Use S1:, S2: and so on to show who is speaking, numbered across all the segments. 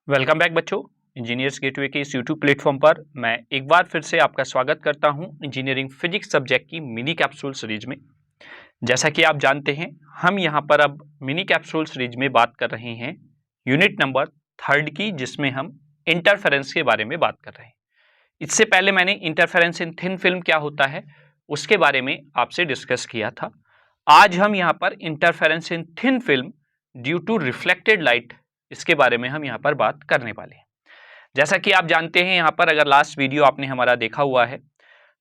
S1: Welcome back बच्चों। Engineers gateway के इस यूट्यूब प्लेटफॉर्म पर मैं एक बार फिर से आपका स्वागत करता हूं इंजीनियरिंग फिजिक्स सब्जेक्ट की मिनी कैप्सूल सीरीज में। जैसा कि आप जानते हैं, हम यहां पर अब मिनी कैप्सूल सीरीज में बात कर रहे हैं यूनिट नंबर 3 की, जिसमें हम इंटरफेरेंस के बारे में बात कर रहे हैं। इससे पहले मैंने इंटरफेरेंस इन थिन फिल्म क्या होता है उसके बारे में आपसे डिस्कस किया था। आज हम यहाँ पर interference in thin film due to reflected light, इसके बारे में हम यहाँ पर बात करने वाले हैं। जैसा कि आप जानते हैं, यहाँ पर अगर लास्ट वीडियो आपने हमारा देखा हुआ है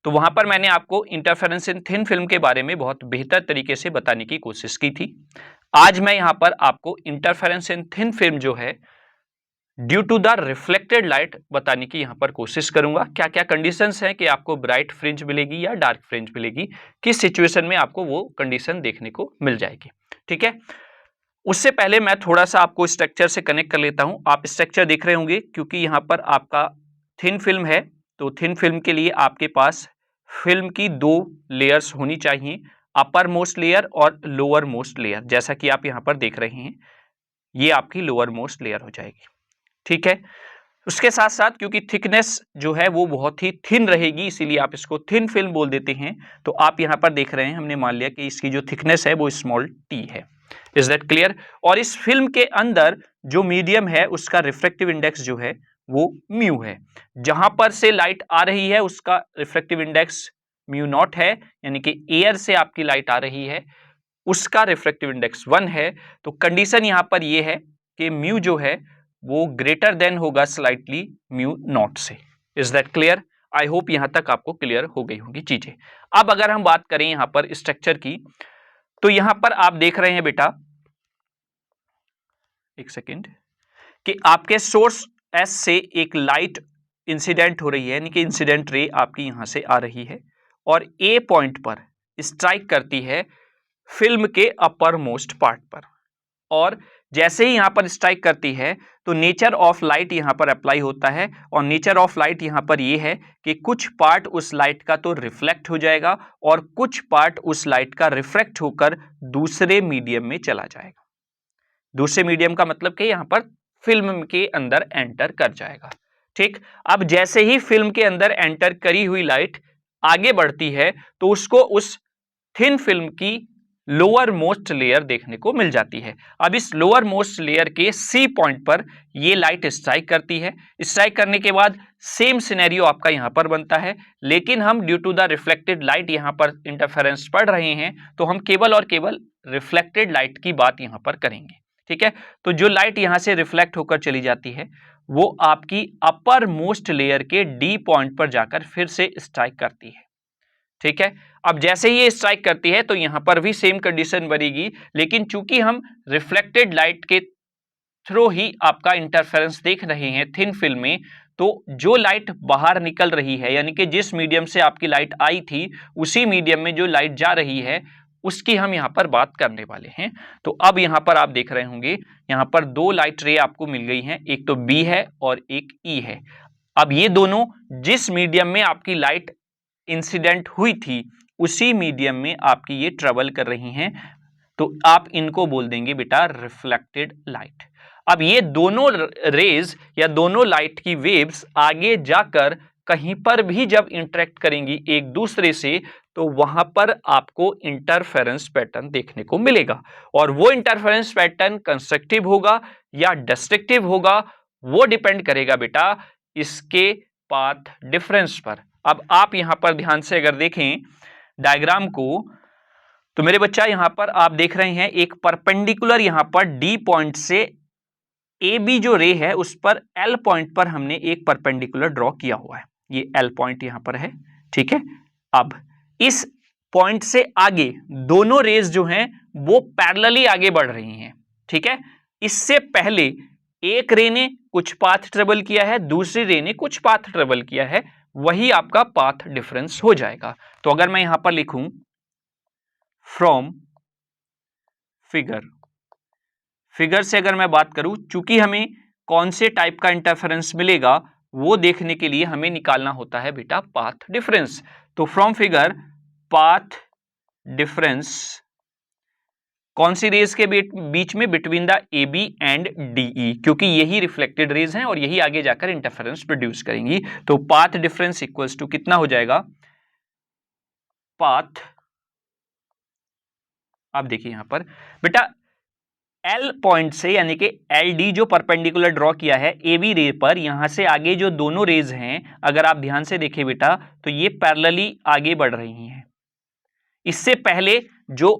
S1: तो वहां पर मैंने आपको इंटरफेरेंस इन थिन फिल्म के बारे में बहुत बेहतर तरीके से बताने की कोशिश की थी। आज मैं यहाँ पर आपको इंटरफेरेंस इन थिन फिल्म जो है due to the reflected light बताने की यहाँ पर कोशिश करूंगा। क्या क्या कंडीशंस हैं कि आपको ब्राइट फ्रिंज मिलेगी या डार्क फ्रिंज मिलेगी, किस सिचुएशन में आपको वो कंडीशन देखने को मिल जाएगी। ठीक है, उससे पहले मैं थोड़ा सा आपको स्ट्रक्चर से कनेक्ट कर लेता हूं। आप स्ट्रक्चर देख रहे होंगे क्योंकि यहाँ पर आपका थिन फिल्म है, तो थिन फिल्म के लिए आपके पास फिल्म की दो लेयर्स होनी चाहिए, अपर मोस्ट लेयर और लोअर मोस्ट लेयर। जैसा कि आप यहाँ पर देख रहे हैं, ये आपकी लोअर मोस्ट लेयर हो जाएगी। ठीक है, उसके साथ साथ क्योंकि थिकनेस जो है वो बहुत ही थिन रहेगी, इसीलिए आप इसको थिन फिल्म बोल देते हैं। तो आप यहाँ पर देख रहे हैं, हमने मान लिया कि इसकी जो थिकनेस है वो स्मॉल टी है। Is that clear? और इस फिल्म के अंदर जो मीडियम है उसका रिफ्रैक्टिव इंडेक्स जो है वो म्यू है। जहां पर से लाइट आ रही है उसका रिफ्रैक्टिव इंडेक्स म्यू नॉट है, यानी कि एयर से आपकी लाइट आ रही है उसका रिफ्रैक्टिव इंडेक्स 1 है। तो कंडीशन यहां पर ये है कि म्यू जो है वो ग्रेटर देन होगा स्लाइटली म्यू नॉट से। Is that clear? I hope यहां तक आपको क्लियर हो गई होगी चीजें। अब अगर हम बात करें यहां पर स्ट्रक्चर की, तो यहां पर आप देख रहे हैं बेटा, एक सेकेंड, कि आपके सोर्स एस से एक लाइट इंसिडेंट हो रही है, यानी कि इंसिडेंट रे आपकी यहां से आ रही है और ए पॉइंट पर स्ट्राइक करती है फिल्म के अपर मोस्ट पार्ट पर। और जैसे ही यहां पर स्ट्राइक करती है तो नेचर ऑफ लाइट यहां पर अप्लाई होता है, और नेचर ऑफ लाइट यहां पर यह है कि कुछ पार्ट उस लाइट का तो रिफ्लेक्ट हो जाएगा और कुछ पार्ट उस लाइट का रिफ्रैक्ट होकर दूसरे मीडियम में चला जाएगा। दूसरे मीडियम का मतलब कि यहां पर फिल्म के अंदर एंटर कर जाएगा। ठीक, अब जैसे ही फिल्म के अंदर एंटर करी हुई लाइट आगे बढ़ती है तो उसको उस थिन फिल्म की लोअर मोस्ट लेयर देखने को मिल जाती है। अब इस लोअर मोस्ट लेयर के सी पॉइंट पर ये लाइट स्ट्राइक करती है। स्ट्राइक करने के बाद सेम सिनेरियो आपका यहां पर बनता है, लेकिन हम due to the reflected light यहां पर इंटरफेरेंस पढ़ रहे हैं तो हम केवल और केवल रिफ्लेक्टेड लाइट की बात यहां पर करेंगे। ठीक है, तो जो लाइट यहां से रिफ्लेक्ट होकर चली जाती है वो आपकी अपर मोस्ट लेयर के डी पॉइंट पर जाकर फिर से स्ट्राइक करती है। ठीक है, अब जैसे ही ये स्ट्राइक करती है तो यहां पर भी सेम कंडीशन बनेगी, लेकिन चूंकि हम रिफ्लेक्टेड लाइट के थ्रू ही आपका इंटरफेरेंस देख रहे हैं थिन फिल्म में, तो जो लाइट बाहर निकल रही है, यानी कि जिस मीडियम से आपकी लाइट आई थी उसी मीडियम में जो लाइट जा रही है उसकी हम यहां पर बात करने वाले हैं। तो अब यहां पर आप देख रहे होंगे, यहां पर दो लाइट रे आपको मिल गई हैं, एक तो बी है और एक ई है। अब ये दोनों जिस मीडियम में आपकी लाइट इंसिडेंट हुई थी उसी मीडियम में आपकी ये ट्रेवल कर रही हैं, तो आप इनको बोल देंगे बेटा रिफ्लेक्टेड लाइट। अब ये दोनों रेज या दोनों लाइट की वेव्स आगे जाकर कहीं पर भी जब इंटरेक्ट करेंगी एक दूसरे से तो वहां पर आपको इंटरफेरेंस पैटर्न देखने को मिलेगा, और वो इंटरफेरेंस पैटर्न कंस्ट्रक्टिव होगा या डिस्ट्रक्टिव होगा वो डिपेंड करेगा बेटा इसके पाथ डिफरेंस पर। अब आप यहां पर ध्यान से अगर देखें डायग्राम को, तो मेरे बच्चा यहां पर आप देख रहे हैं एक परपेंडिकुलर यहां पर डी पॉइंट से ए बी जो रे है उस पर एल पॉइंट पर हमने एक परपेंडिकुलर ड्रॉ किया हुआ है, ये एल पॉइंट यहां पर है। ठीक है, अब इस पॉइंट से आगे दोनों रेज जो हैं वो पैरेलली आगे बढ़ रही हैं। ठीक है, इससे पहले एक रे ने कुछ पाथ ट्रेवल किया है, दूसरी रे ने कुछ पाथ ट्रेवल किया है, वही आपका पाथ डिफरेंस हो जाएगा। तो अगर मैं यहां पर लिखूं फ्रॉम फिगर, फिगर से अगर मैं बात करूं, चूंकि हमें कौन से टाइप का इंटरफेरेंस मिलेगा वो देखने के लिए हमें निकालना होता है बेटा पाथ डिफरेंस। तो फ्रॉम फिगर पाथ डिफरेंस कौन सी रेज के बीच में? Between the A B and D E, क्योंकि यही रिफ्लेक्टेड रेज हैं और यही आगे जाकर इंटरफेरेंस प्रोड्यूस करेंगी। तो पाथ डिफरेंस इक्वल्स टू कितना हो जाएगा? पाथ, आप देखिए यहां पर बेटा एल पॉइंट से, यानी कि एल डी जो परपेंडिकुलर ड्रॉ किया है ए बी रे पर, यहां से आगे जो दोनों रेज हैं, अगर आप ध्यान से देखें बेटा, तो ये पैरेलली आगे बढ़ रही हैं। इससे पहले जो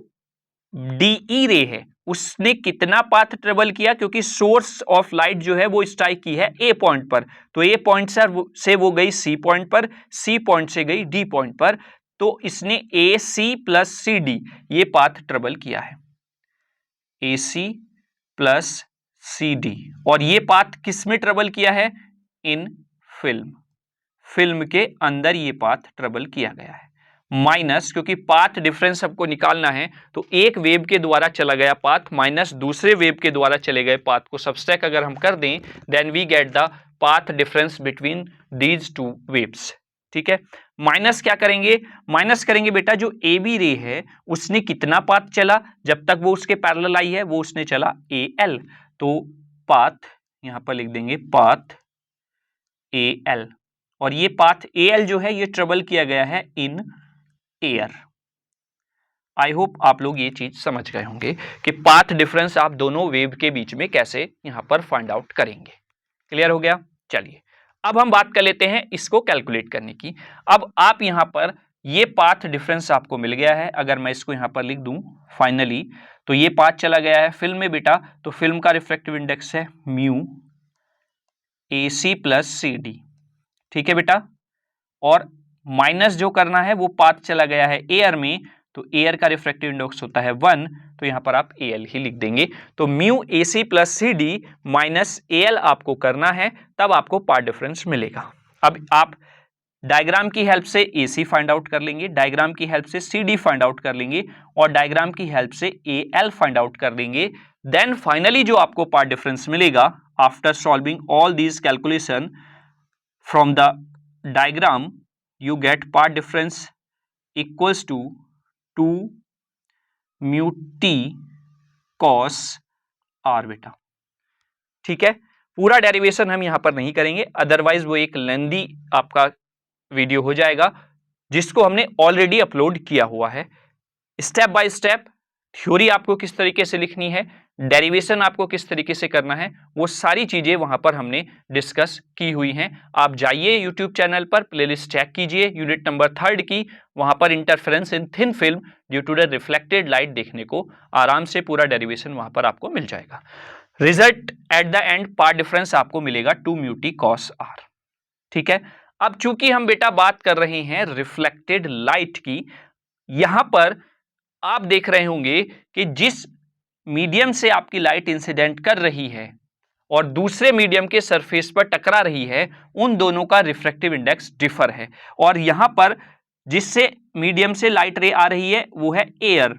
S1: डीई रे है उसने कितना पाथ ट्रेवल किया? क्योंकि सोर्स ऑफ लाइट जो है वो स्ट्राइक की है ए पॉइंट पर, तो ए पॉइंट से वो गई सी पॉइंट पर, सी पॉइंट से गई डी पॉइंट पर, तो इसने ए सी प्लस सी डी ये पाथ ट्रेवल किया है, ए सी प्लस सी डी। और ये पाथ किस में ट्रेवल किया है? इन फिल्म के अंदर ये पाथ ट्रेवल किया गया है। माइनस, क्योंकि पाथ डिफरेंस सबको निकालना है, तो एक वेव के द्वारा चला गया पाथ माइनस दूसरे वेव के द्वारा चले गए पाथ को सबस्ट्रैक्ट अगर हम कर दें, then we get the path difference between these two waves. ठीक है, माइनस क्या करेंगे? माइनस करेंगे बेटा जो ए बी रे है उसने कितना पाथ चला, जब तक वो उसके पैरेलल आई है वो उसने चला ए एल, तो पाथ यहां पर लिख देंगे पाथ ए एल, और ये पाथ ए एल जो है ये ट्रेवल किया गया है इन एयर। आई होप आप लोग ये चीज समझ गए होंगे कि पाथ डिफरेंस आप दोनों वेव के बीच में कैसे यहां पर फाइंड आउट करेंगे। क्लियर हो गया? चलिए अब हम बात कर लेते हैं इसको कैलकुलेट करने की। अब आप यहां पर ये पाथ डिफरेंस आपको मिल गया है, अगर मैं इसको यहां पर लिख दूं फाइनली, तो ये पाथ चला गया है फिल्म में बेटा, तो फिल्म का रिफ्रैक्टिव इंडेक्स है mu A C plus C D. ठीक है बेटा, और माइनस जो करना है वो पाथ चला गया है एयर में, तो एयर का रिफ्रैक्टिव इंडेक्स होता है 1, तो यहां पर आप एल ही लिख देंगे। तो mu A C plus C D minus L आपको करना है, तब आपको पाथ डिफरेंस मिलेगा। अब आप डायग्राम की हेल्प से ए सी फाइंड आउट कर लेंगे, डायग्राम की हेल्प से सी डी फाइंड आउट कर लेंगे, और डायग्राम की हेल्प से ए एल फाइंड आउट कर लेंगे। देन फाइनली जो आपको पाथ डिफरेंस मिलेगा after solving all these calculation from the diagram, you get path difference equals to 2 mu t cos r बेटा। ठीक है, पूरा डेरिवेशन हम यहां पर नहीं करेंगे, अदरवाइज वो एक लेंदी आपका वीडियो हो जाएगा जिसको हमने ऑलरेडी अपलोड किया हुआ है। स्टेप बाय स्टेप थ्योरी आपको किस तरीके से लिखनी है, डेरिवेशन आपको किस तरीके से करना है, वो सारी चीजें वहां पर हमने डिस्कस की हुई हैं। आप जाइए यूट्यूब चैनल पर, प्लेलिस्ट चेक कीजिए यूनिट नंबर 3 की, वहां पर interference in thin film due to the reflected light देखने को आराम से पूरा डेरिवेशन वहां पर आपको मिल जाएगा। Result at the end path difference आपको मिलेगा 2 म्यू टी कॉस आर। ठीक है, अब चूंकि हम बेटा बात कर रहे हैं रिफ्लेक्टेड लाइट की, यहां पर आप देख रहे होंगे कि जिस मीडियम से आपकी लाइट इंसिडेंट कर रही है और दूसरे मीडियम के सरफेस पर टकरा रही है, उन दोनों का रिफ्रैक्टिव इंडेक्स डिफर है। और यहां पर जिससे मीडियम से लाइट रे आ रही है वो है एयर,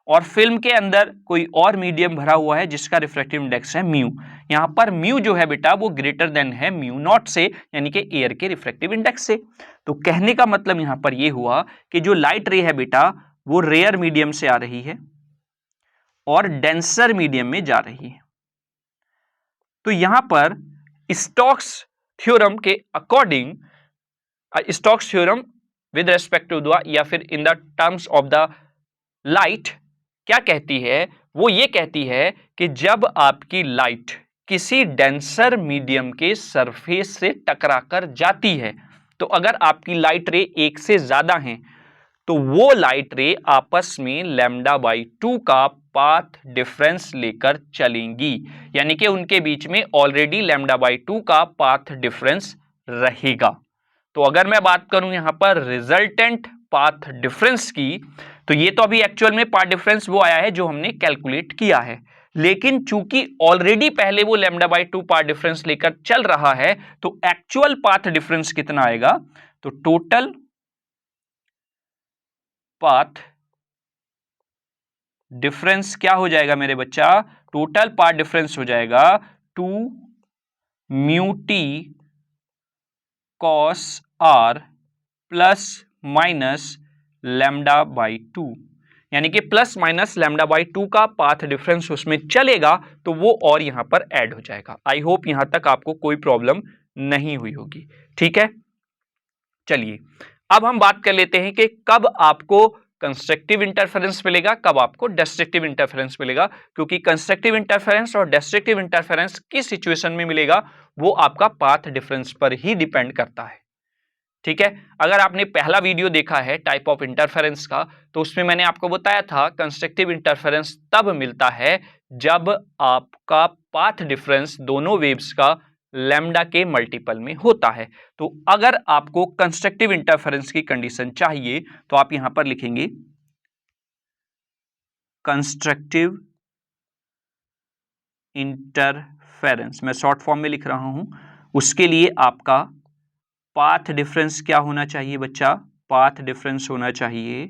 S1: और फिल्म के अंदर कोई और मीडियम भरा हुआ है जिसका रिफ्रैक्टिव इंडेक्स है म्यू। यहां पर म्यू जो है बेटा वो ग्रेटर देन है म्यू नॉट से, यानी कि एयर के रिफ्रैक्टिव इंडेक्स से। तो कहने का मतलब यहां पर यह हुआ कि जो लाइट रे है बेटा वो रेयर मीडियम से आ रही है और डेंसर मीडियम में जा रही है। तो यहां पर स्टोक्स थ्योरम के according, Stokes theorem with respect to the या फिर in the terms of the light क्या कहती है? वो ये कहती है कि जब आपकी लाइट किसी डेंसर मीडियम के सरफेस से टकराकर जाती है, तो अगर आपकी लाइट रे एक से ज्यादा हैं, तो वो लाइट रे आपस में लैम्डा बाई 2 का पाथ डिफरेंस लेकर चलेंगी, यानी कि उनके बीच में ऑलरेडी लैम्डा बाई 2 का पाथ डिफरेंस रहेगा। तो अगर मैं बात करूं यहां पर रिजल्टेंट पाथ डिफरेंस की, तो ये तो अभी एक्चुअल में पाथ डिफरेंस वो आया है जो हमने कैलकुलेट किया है, लेकिन चूंकि ऑलरेडी पहले वो लैम्डा बाई 2 पाथ डिफरेंस लेकर चल रहा है, तो एक्चुअल पाथ डिफरेंस कितना आएगा? तो टोटल पाथ डिफरेंस क्या हो जाएगा मेरे बच्चा? टोटल पाथ डिफरेंस हो जाएगा 2 mu t cos r plus minus lambda by 2। यानी कि प्लस माइनस लैम्डा बाई 2 का पाथ डिफरेंस उसमें चलेगा तो वो और यहां पर ऐड हो जाएगा। आई होप यहां तक आपको कोई प्रॉब्लम नहीं हुई होगी। ठीक है, चलिए अब हम बात कर लेते हैं कि कब आपको कंस्ट्रक्टिव इंटरफेरेंस मिलेगा, कब आपको डिस्ट्रक्टिव इंटरफेरेंस मिलेगा, क्योंकि कंस्ट्रक्टिव इंटरफेरेंस और डिस्ट्रक्टिव इंटरफेरेंस किस सिचुएशन में मिलेगा वो आपका पाथ डिफरेंस पर ही डिपेंड करता है। ठीक है, अगर आपने पहला वीडियो देखा है टाइप ऑफ इंटरफेरेंस का तो उसमें मैंने आपको बताया था कंस्ट्रक्टिव इंटरफेरेंस तब मिलता है जब आपका पाथ डिफरेंस दोनों वेव्स का लैम्डा के मल्टीपल में होता है। तो अगर आपको कंस्ट्रक्टिव इंटरफेरेंस की कंडीशन चाहिए तो आप यहां पर लिखेंगे कंस्ट्रक्टिव इंटरफेरेंस, मैं शॉर्ट फॉर्म में लिख रहा हूं। उसके लिए आपका पाथ डिफरेंस क्या होना चाहिए बच्चा, पाथ डिफरेंस होना चाहिए,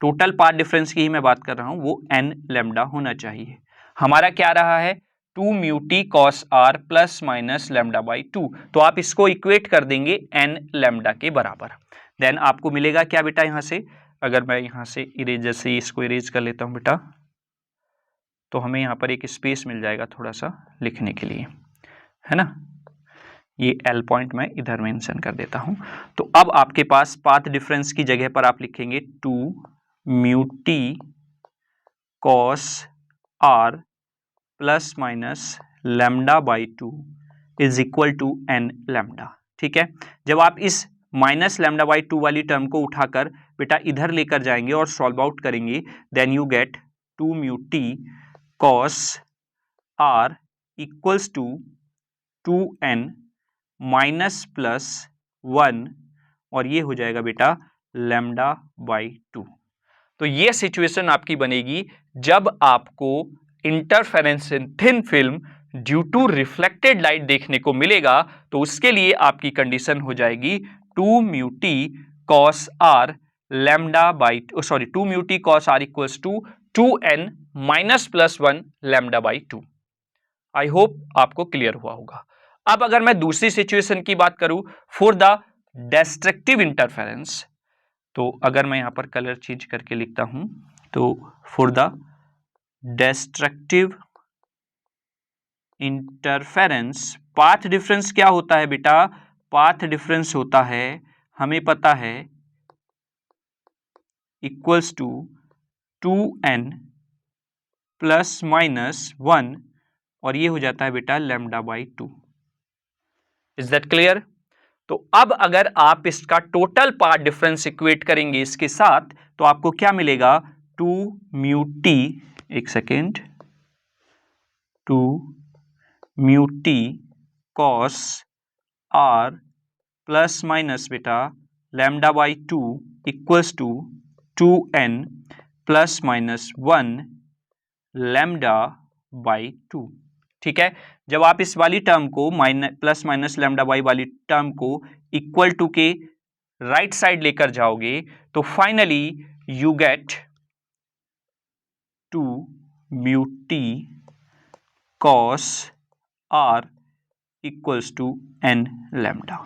S1: टोटल पाथ डिफरेंस की ही मैं बात कर रहा हूं, वो n लैम्डा होना चाहिए। हमारा क्या रहा है 2 mu t cos r plus minus lambda by 2, तो आप इसको इक्वेट कर देंगे n लैम्डा के बराबर। देन आपको मिलेगा क्या बेटा यहां से, अगर मैं यहां से इरेजर से इसको इरेज कर लेता हूं बेटा तो हमें यहां पर एक स्पेस मिल जाएगा थोड़ा सा लिखने के लिए, है ना। ये L पॉइंट मैं इधर मेंशन कर देता हूं। तो अब आपके पास पाथ डिफरेंस की जगह पर आप लिखेंगे 2 mu t cos r plus minus lambda by 2 is equal to n lambda. ठीक है, जब आप इस माइनस लैम्डा बाई 2 वाली टर्म को उठाकर बेटा इधर लेकर जाएंगे और सॉल्व आउट करेंगे, then you get 2 mu t cos r equals to 2n minus plus 1 और ये हो जाएगा बेटा लैम्डा बाई 2। तो ये सिचुएशन आपकी बनेगी जब आपको interference in thin film due to reflected light देखने को मिलेगा, तो उसके लिए आपकी कंडीशन हो जाएगी 2 mu t cos r lambda by 2 mu t cos r equals to 2n minus plus 1 lambda by 2। I hope आपको क्लियर हुआ होगा। अब अगर मैं दूसरी सिचुएशन की बात करूं फॉर द डिस्ट्रक्टिव इंटरफेरेंस, तो अगर मैं यहां पर कलर चेंज करके लिखता हूं तो for the destructive interference path difference क्या होता है बेटा, पाथ डिफरेंस होता है हमें पता है equals to 2n plus minus 1 और ये हो जाता है बेटा lambda by 2। Is that clear. तो अब अगर आप इसका टोटल पाथ डिफरेंस इक्वेट करेंगे इसके साथ तो आपको क्या मिलेगा 2 म्यू टी, एक second, 2 mu t cos r plus minus बेटा lambda by 2 equals to 2n plus minus 1 lambda by 2। ठीक है, जब आप इस वाली टर्म को प्लस माइनस लैम्डा बाई वाली टर्म को इक्वल टू के राइट साइड लेकर जाओगे तो finally you get 2 mu t cos r equals to n lambda.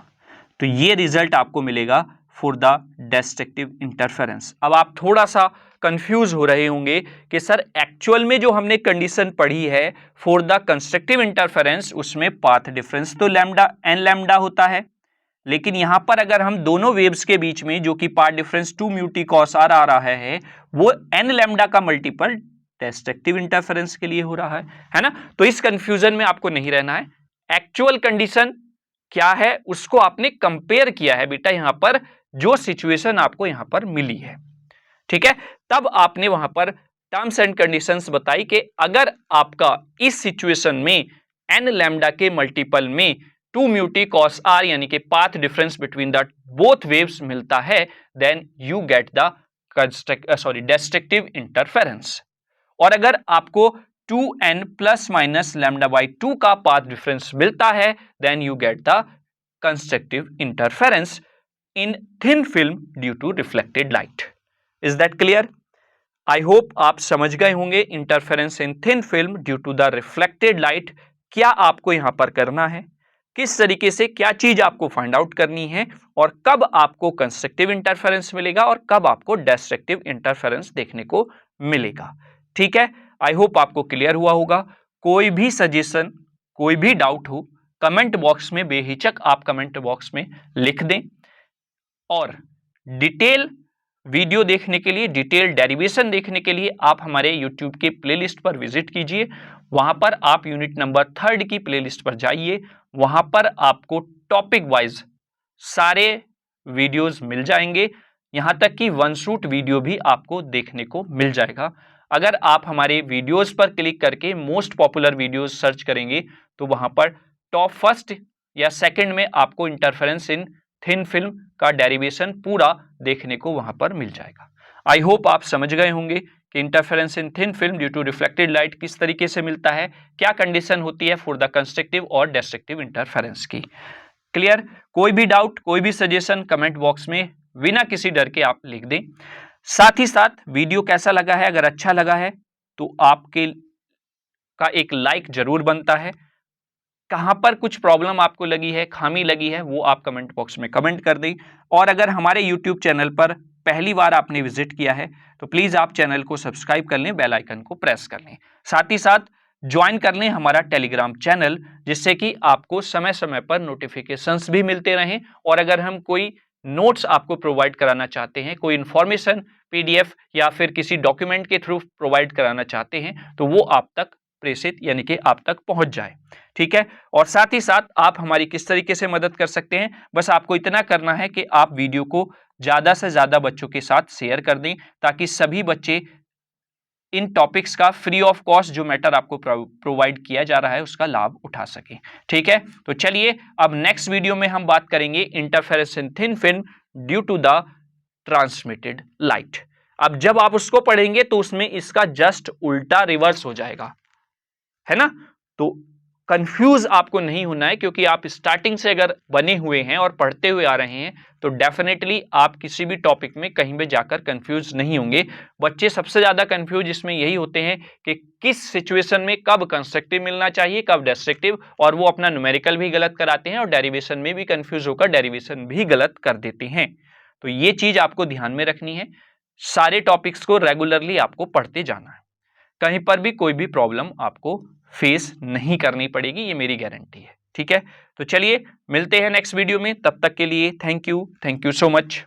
S1: तो ये रिजल्ट आपको मिलेगा फॉर द डिस्ट्रक्टिव इंटरफेरेंस। अब आप थोड़ा सा कंफ्यूज हो रहे होंगे कि सर एक्चुअल में जो हमने कंडीशन पढ़ी है फॉर द कंस्ट्रक्टिव इंटरफेरेंस उसमें पाथ डिफरेंस तो लैम्डा n लैम्डा होता है, लेकिन यहां पर अगर हम दोनों वेव्स के बीच में जो कि path difference 2 mu t cos r आ रहा है वो n लैम्डा का मल्टीपल डिस्ट्रक्टिव इंटरफेरेंस के लिए हो रहा है ना। तो इस कंफ्यूजन में आपको नहीं रहना है। एक्चुअल कंडीशन क्या है उसको आपने कंपेयर किया है बेटा यहां पर जो सिचुएशन आपको यहां पर मिली है। ठीक है, तब आपने वहां पर टर्म्स एंड कंडीशंस बताई कि अगर आपका इस सिचुएशन में n लैम्डा के मल्टीपल में 2 म्यू टी कॉस आर यानी कि path difference between the both waves मिलता है then you get the destructive interference. और अगर आपको 2n plus minus lambda by 2 का पाथ डिफरेंस मिलता है then you get the constructive interference in thin film due to reflected light. Is that clear. I hope आप समझ गए होंगे interference in thin film due to the reflected light क्या आपको यहां पर करना है। किस तरीके से क्या चीज आपको फाइंड आउट करनी है और कब आपको कंस्ट्रक्टिव इंटरफेरेंस मिलेगा और कब आपको डिस्ट्रक्टिव इंटरफेरेंस देखने को मिलेगा। ठीक है, आई होप आपको क्लियर हुआ होगा। कोई भी सजेशन, कोई भी डाउट हो, कमेंट बॉक्स में बेहिचक आप कमेंट बॉक्स में लिख दें। और डिटेल वीडियो देखने के लिए, डिटेल डेरिवेशन देखने के लिए आप हमारे YouTube के प्लेलिस्ट पर विजिट कीजिए। वहां पर आप यूनिट नंबर 3 की प्लेलिस्ट पर जाइए, वहां पर आपको टॉपिक वाइज सारे वीडियोस मिल जाएंगे, यहां तक कि वन शूट वीडियो भी आपको देखने को मिल जाएगा। अगर आप हमारे वीडियोस पर क्लिक करके मोस्ट पॉपुलर वीडियोस सर्च करेंगे तो वहां पर टॉप फर्स्ट या सेकंड में आपको इंटरफेरेंस इन थिन फिल्म का डेरिवेशन पूरा देखने को वहां पर मिल जाएगा। आई होप आप समझ गए होंगे कि interference in thin film due to reflected light किस तरीके से मिलता है, क्या कंडीशन होती है फॉर द कंस्ट्रक्टिव और डिस्ट्रक्टिव इंटरफेरेंस की। क्लियर? कोई भी डाउट, कोई भी सजेशन कमेंट बॉक्स में बिना किसी डर के आप लिख दें। साथ ही साथ वीडियो कैसा लगा है, अगर अच्छा लगा है तो आपके का एक लाइक जरूर बनता है। कहां पर कुछ प्रॉब्लम आपको लगी है, खामी लगी है, वो आप कमेंट बॉक्स में कमेंट कर दें। और अगर हमारे YouTube चैनल पर पहली बार आपने विजिट किया है तो प्लीज आप चैनल को सब्सक्राइब कर लें, बेल आइकन को प्रेस कर लें। साथ ही साथ ज्वाइन कर लें हमारा टेलीग्राम चैनल, जिससे कि आपको समय समय पर नोटिफिकेशंस भी मिलते रहें। और अगर हम कोई नोट्स आपको प्रोवाइड कराना चाहते हैं, कोई इंफॉर्मेशन PDF या फिर किसी डॉक्यूमेंट के थ्रू प्रोवाइड कराना चाहते हैं तो वो आप तक प्रेषित यानी कि आप तक पहुंच जाए। ठीक है, और साथ ही साथ आप हमारी किस तरीके से मदद कर सकते हैं, बस आपको इतना करना है कि आप वीडियो को ज्यादा से ज्यादा बच्चों के साथ शेयर कर दें, ताकि सभी बच्चे इन टॉपिक्स का फ्री ऑफ कॉस्ट जो मैटर आपको प्रोवाइड किया जा रहा है उसका लाभ उठा सकें। ठीक है, तो चलिए अब नेक्स्ट वीडियो में हम बात करेंगे interference in thin film due to the transmitted light. अब जब आप उसको पढ़ेंगे तो उसमें इसका जस्ट उल्टा रिवर्स हो जाएगा, है ना। तो कंफ्यूज आपको नहीं होना है, क्योंकि आप स्टार्टिंग से अगर बने हुए हैं और पढ़ते हुए आ रहे हैं तो डेफिनेटली आप किसी भी टॉपिक में कहीं भी जाकर कंफ्यूज नहीं होंगे। बच्चे सबसे ज्यादा कंफ्यूज इसमें यही होते हैं कि किस सिचुएशन में कब कंस्ट्रक्टिव मिलना चाहिए, कब डिस्ट्रक्टिव, और वो अपना न्यूमेरिकल भी गलत कराते हैं और डेरिवेशन में भी कंफ्यूज होकर डेरिवेशन भी गलत कर देते हैं। तो ये चीज आपको ध्यान में रखनी है, सारे टॉपिक्स को रेगुलरली आपको पढ़ते जाना है, कहीं पर भी कोई भी प्रॉब्लम आपको फेस नहीं करनी पड़ेगी, ये मेरी गारंटी है। ठीक है, तो चलिए मिलते हैं नेक्स्ट वीडियो में, तब तक के लिए थैंक यू सो मच।